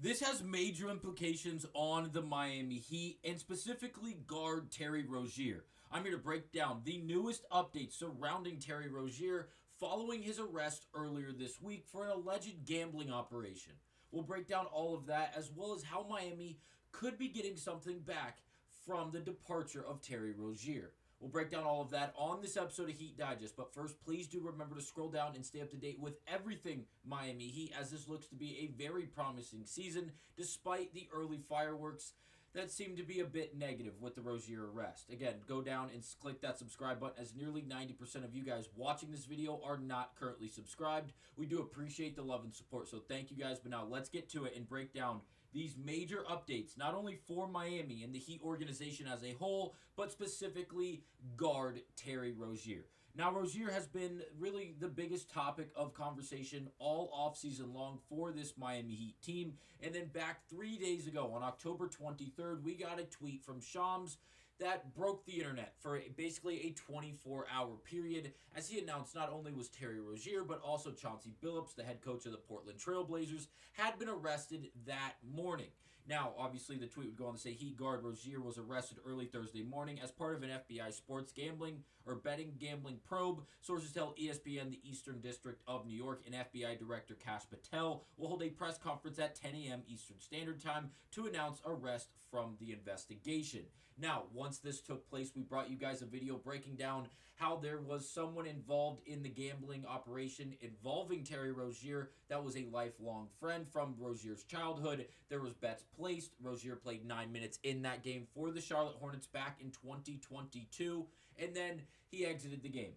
This has major implications on the Miami Heat and specifically guard Terry Rozier. I'm here to break down the newest updates surrounding Terry Rozier following his arrest earlier this week for an alleged gambling operation. We'll break down all of that as well as how Miami could be getting something back from the departure of Terry Rozier. We'll break down all of that on this episode of Heat Digest. But first, please do remember to scroll down and stay up to date with everything Miami Heat, as this looks to be a very promising season, despite the early fireworks that seem to be a bit negative with the Rozier arrest. Again, go down and click that subscribe button, as nearly 90% of you guys watching this video are not currently subscribed. We do appreciate the love and support, so thank you guys. But now let's get to it and break down these major updates, not only for Miami and the Heat organization as a whole, but specifically guard Terry Rozier. Now, Rozier has been really the biggest topic of conversation all offseason long for this Miami Heat team. And then back 3 days ago on October 23rd, we got a tweet from Shams that broke the internet for basically a 24-hour period, as he announced not only was Terry Rozier, but also Chauncey Billups, the head coach of the Portland Trail Blazers, had been arrested that morning. Now, obviously, the tweet would go on to say Heat guard Rozier was arrested early Thursday morning as part of an FBI sports gambling or betting gambling probe. Sources tell ESPN the Eastern District of New York and FBI Director Kash Patel will hold a press conference at 10 a.m. Eastern Standard Time to announce arrest from the investigation. Now, once this took place, we brought you guys a video breaking down how there was someone involved in the gambling operation involving Terry Rozier that was a lifelong friend from Rozier's childhood. There was bets placed. Rozier played 9 minutes in that game for the Charlotte Hornets back in 2022, and then he exited the game.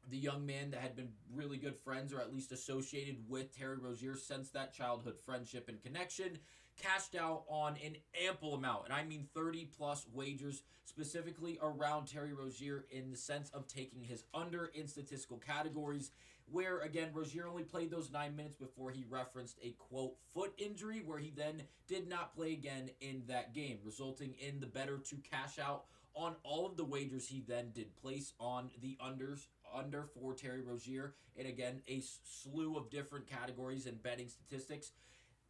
The young man that had been really good friends, or at least associated with Terry Rozier since that childhood friendship and connection, cashed out on an ample amount, and I mean 30-plus wagers, specifically around Terry Rozier in the sense of taking his under in statistical categories, where, again, Rozier only played those 9 minutes before he referenced a, quote, foot injury, where he then did not play again in that game, resulting in the bettor to cash out on all of the wagers he then did place on the under for Terry Rozier, and again, a slew of different categories and betting statistics,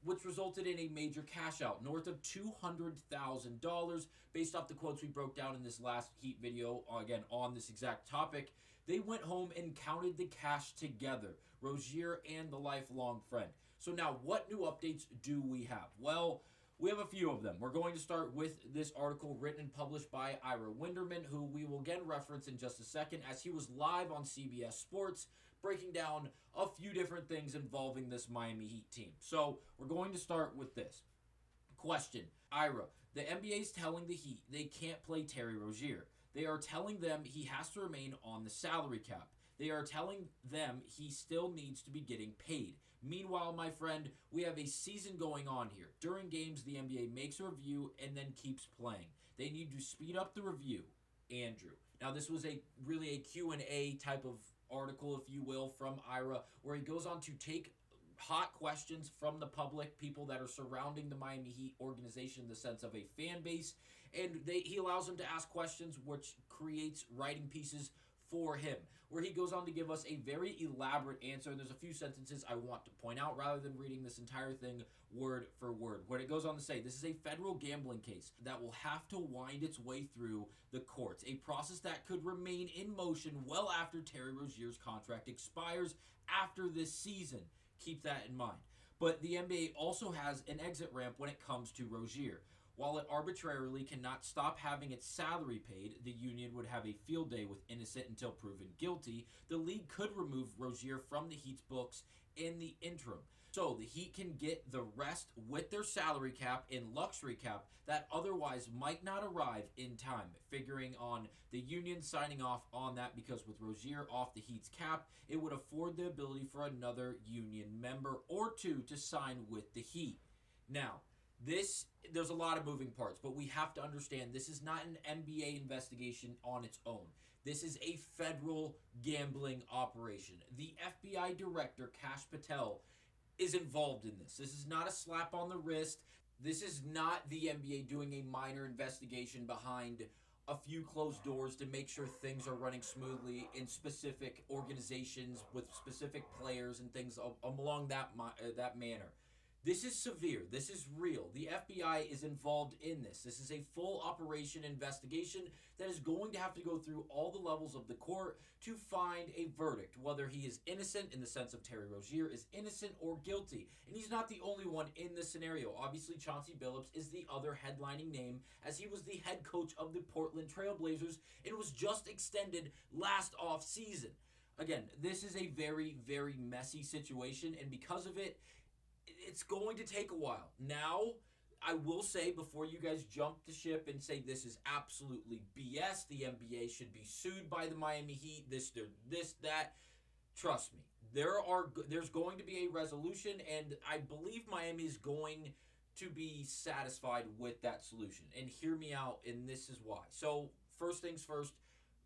which resulted in a major cash out, north of $200,000, based off the quotes we broke down in this last Heat video, again, on this exact topic. They went home and counted the cash together, Rozier and the lifelong friend. So now, what new updates do we have? Well, we have a few of them. We're going to start with this article written and published by Ira Winderman, who we will again reference in just a second, as he was live on CBS Sports breaking down a few different things involving this Miami Heat team. So we're going to start with this. Question. Ira, the NBA is telling the Heat they can't play Terry Rozier. They are telling them he has to remain on the salary cap. They are telling them he still needs to be getting paid. Meanwhile, my friend, we have a season going on here. During games, the NBA makes a review and then keeps playing. They need to speed up the review. Andrew. Now, this was really a Q&A type of article, if you will, from Ira, where he goes on to take hot questions from the public, people that are surrounding the Miami Heat organization in the sense of a fan base, and he allows them to ask questions, which creates writing pieces for him, where he goes on to give us a very elaborate answer. And there's a few sentences I want to point out rather than reading this entire thing word for word. What it goes on to say, this is a federal gambling case that will have to wind its way through the courts, a process that could remain in motion well after Terry Rozier's contract expires after this season. Keep that in mind. But the NBA also has an exit ramp when it comes to Rozier. While it arbitrarily cannot stop having its salary paid, the union would have a field day with innocent until proven guilty. The league could remove Rozier from the Heat's books in the interim. So the Heat can get the rest with their salary cap and luxury cap that otherwise might not arrive in time, figuring on the union signing off on that, because with Rozier off the Heat's cap, it would afford the ability for another union member or two to sign with the Heat. Now, there's a lot of moving parts, but we have to understand this is not an NBA investigation on its own. This is a federal gambling operation. The FBI director, Kash Patel, is involved in this. This is not a slap on the wrist. This is not the NBA doing a minor investigation behind a few closed doors to make sure things are running smoothly in specific organizations with specific players and things along that manner. This is severe. This is real. The FBI is involved in this. This is a full operation investigation that is going to have to go through all the levels of the court to find a verdict, whether he is innocent in the sense of Terry Rozier is innocent or guilty. And he's not the only one in this scenario. Obviously, Chauncey Billups is the other headlining name, as he was the head coach of the Portland Trailblazers and was just extended last off season. Again, this is a very, very messy situation, and because of it, it's going to take a while. Now, I will say, before you guys jump the ship and say this is absolutely BS, the NBA should be sued by the Miami Heat, this, that, trust me. There's going to be a resolution, and I believe Miami is going to be satisfied with that solution. And hear me out, and this is why. So, first things first,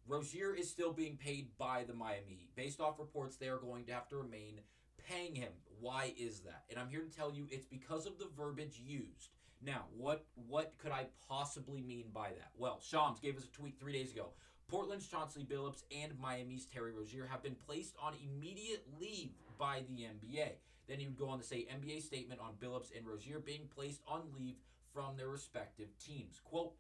Rozier is still being paid by the Miami Heat. Based off reports, they are going to have to remain paying him. Why is that? And I'm here to tell you it's because of the verbiage used. Now, what could I possibly mean by that? Well, Shams gave us a tweet 3 days ago. Portland's Chauncey Billups and Miami's Terry Rozier have been placed on immediate leave by the NBA. Then he would go on to say, NBA statement on Billups and Rozier being placed on leave from their respective teams. Quote,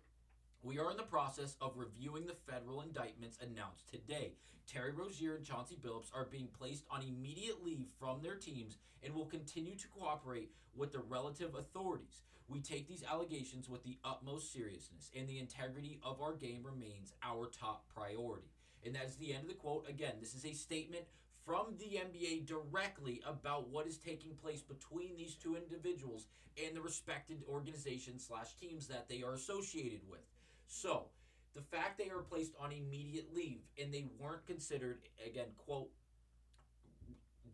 we are in the process of reviewing the federal indictments announced today. Terry Rozier and Chauncey Billups are being placed on immediate leave from their teams and will continue to cooperate with the relative authorities. We take these allegations with the utmost seriousness, and the integrity of our game remains our top priority. And that is the end of the quote. Again, this is a statement from the NBA directly about what is taking place between these two individuals and the respected organizations / teams that they are associated with. So, the fact they are placed on immediate leave and they weren't considered, again, quote,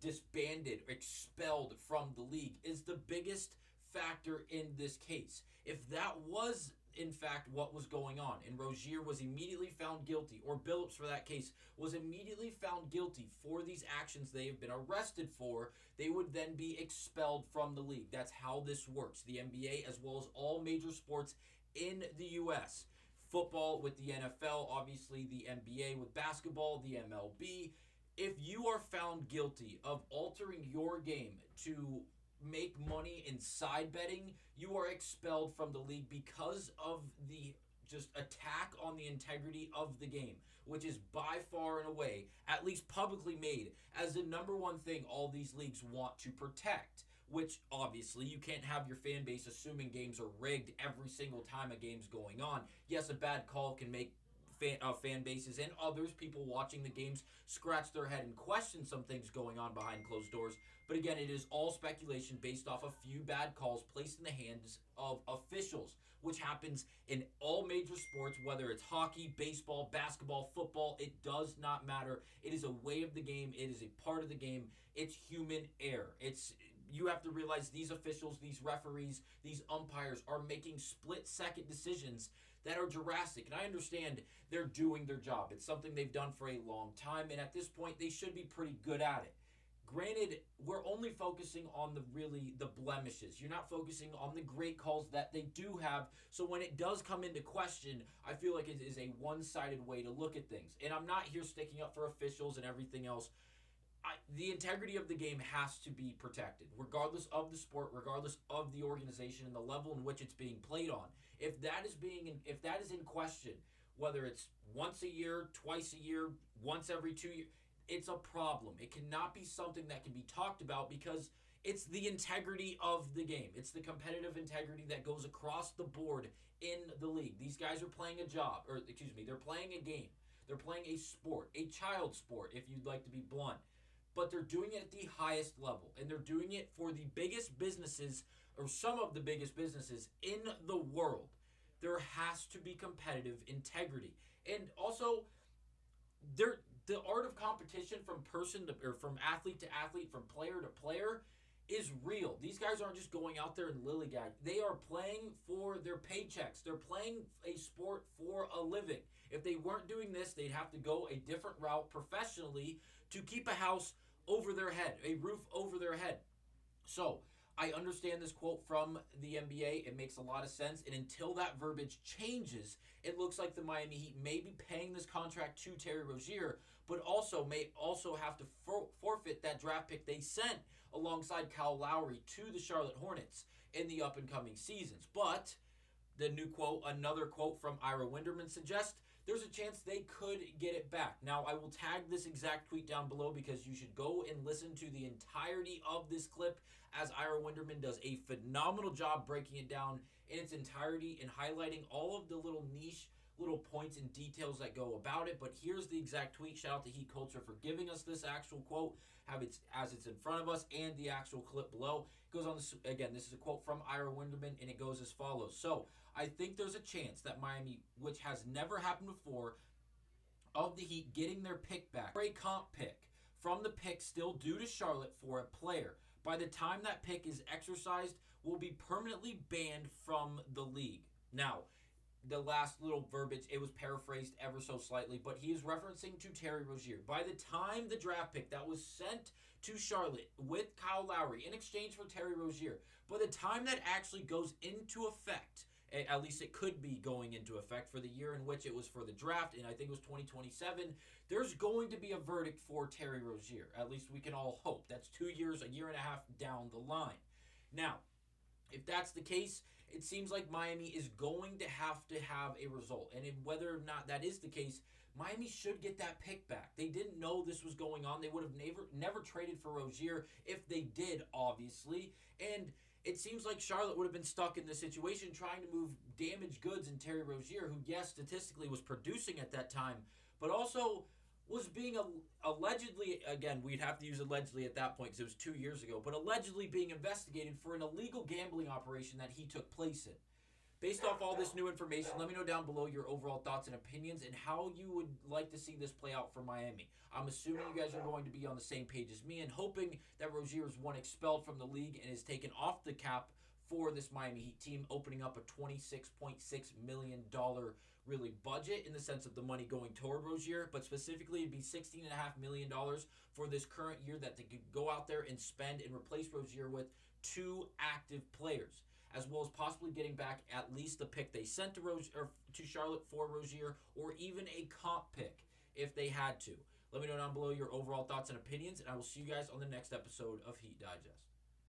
disbanded, expelled from the league is the biggest factor in this case. If that was, in fact, what was going on, and Rozier was immediately found guilty, or Billups, for that case, was immediately found guilty for these actions they have been arrested for, they would then be expelled from the league. That's how this works. The NBA, as well as all major sports in the U.S., football with the NFL, obviously the NBA with basketball, the MLB. If you are found guilty of altering your game to make money in side betting, you are expelled from the league because of the just attack on the integrity of the game, which is by far and away, at least publicly made, as the number one thing all these leagues want to protect. Which, obviously, you can't have your fan base assuming games are rigged every single time a game's going on. Yes, a bad call can make fan bases and others, people watching the games, scratch their head and question some things going on behind closed doors. But again, it is all speculation based off a few bad calls placed in the hands of officials, which happens in all major sports, whether it's hockey, baseball, basketball, football. It does not matter. It is a way of the game. It is a part of the game. It's human error. You have to realize these officials, these referees, these umpires are making split-second decisions that are drastic. And I understand they're doing their job. It's something they've done for a long time, and at this point, they should be pretty good at it. Granted, we're only focusing on the blemishes. You're not focusing on the great calls that they do have. So when it does come into question, I feel like it is a one-sided way to look at things. And I'm not here sticking up for officials and everything else. The integrity of the game has to be protected, regardless of the sport, regardless of the organization and the level in which it's being played on. If that is in question, whether it's once a year, twice a year, once every 2 years, it's a problem. It cannot be something that can be talked about because it's the integrity of the game. It's the competitive integrity that goes across the board in the league. These guys are playing they're playing a game. They're playing a sport, a child sport, if you'd like to be blunt. But they're doing it at the highest level, and they're doing it for the biggest businesses, or some of the biggest businesses in the world. There has to be competitive integrity. And also, the art of competition from from athlete to athlete, from player to player, is real. These guys aren't just going out there and lillygag. They are playing for their paychecks. They're playing a sport for a living. If they weren't doing this, they'd have to go a different route professionally to keep a house over their head, a roof over their head. So, I understand this quote from the NBA. It makes a lot of sense. And until that verbiage changes, it looks like the Miami Heat may be paying this contract to Terry Rozier, but also may also have to forfeit that draft pick they sent alongside Kyle Lowry to the Charlotte Hornets in the up and coming seasons. But the new quote, another quote from Ira Winderman suggests there's a chance they could get it back. Now, I will tag this exact tweet down below because you should go and listen to the entirety of this clip, as Ira Winderman does a phenomenal job breaking it down in its entirety and highlighting all of the little niche little points and details that go about it. But here's the exact tweet. Shout out to Heat Culture for giving us this actual quote, have it as it's in front of us, and the actual clip below. It goes on this, again, this is a quote from Ira Winderman, and it goes as follows. So, I think there's a chance that Miami, which has never happened before, of the Heat getting their pick back, for a comp pick from the pick still due to Charlotte for a player. By the time that pick is exercised, will be permanently banned from the league. Now, the last little verbiage, it was paraphrased ever so slightly, but he is referencing to Terry Rozier. By the time the draft pick that was sent to Charlotte with Kyle Lowry in exchange for Terry Rozier, by the time that actually goes into effect, at least it could be going into effect for the year in which it was for the draft, and I think it was 2027, there's going to be a verdict for Terry Rozier. At least we can all hope. That's 2 years, a year and a half down the line. Now, if that's the case, it seems like Miami is going to have a result. And whether or not that is the case, Miami should get that pick back. They didn't know this was going on. They would have never traded for Rozier if they did, obviously. And it seems like Charlotte would have been stuck in this situation trying to move damaged goods in Terry Rozier, who, yes, statistically was producing at that time, but also was being allegedly, again, we'd have to use allegedly at that point because it was 2 years ago, but allegedly being investigated for an illegal gambling operation that he took place in. Based off all this new information, let me know down below your overall thoughts and opinions and how you would like to see this play out for Miami. I'm assuming you guys are going to be on the same page as me and hoping that Rozier is expelled from the league and is taken off the cap for this Miami Heat team, opening up a $26.6 million really budget in the sense of the money going toward Rozier, but specifically it'd be $16.5 million for this current year that they could go out there and spend and replace Rozier with 2 active players, as well as possibly getting back at least the pick they sent to Charlotte for Rozier, or even a comp pick if they had to. Let me know down below your overall thoughts and opinions, and I will see you guys on the next episode of Heat Digest.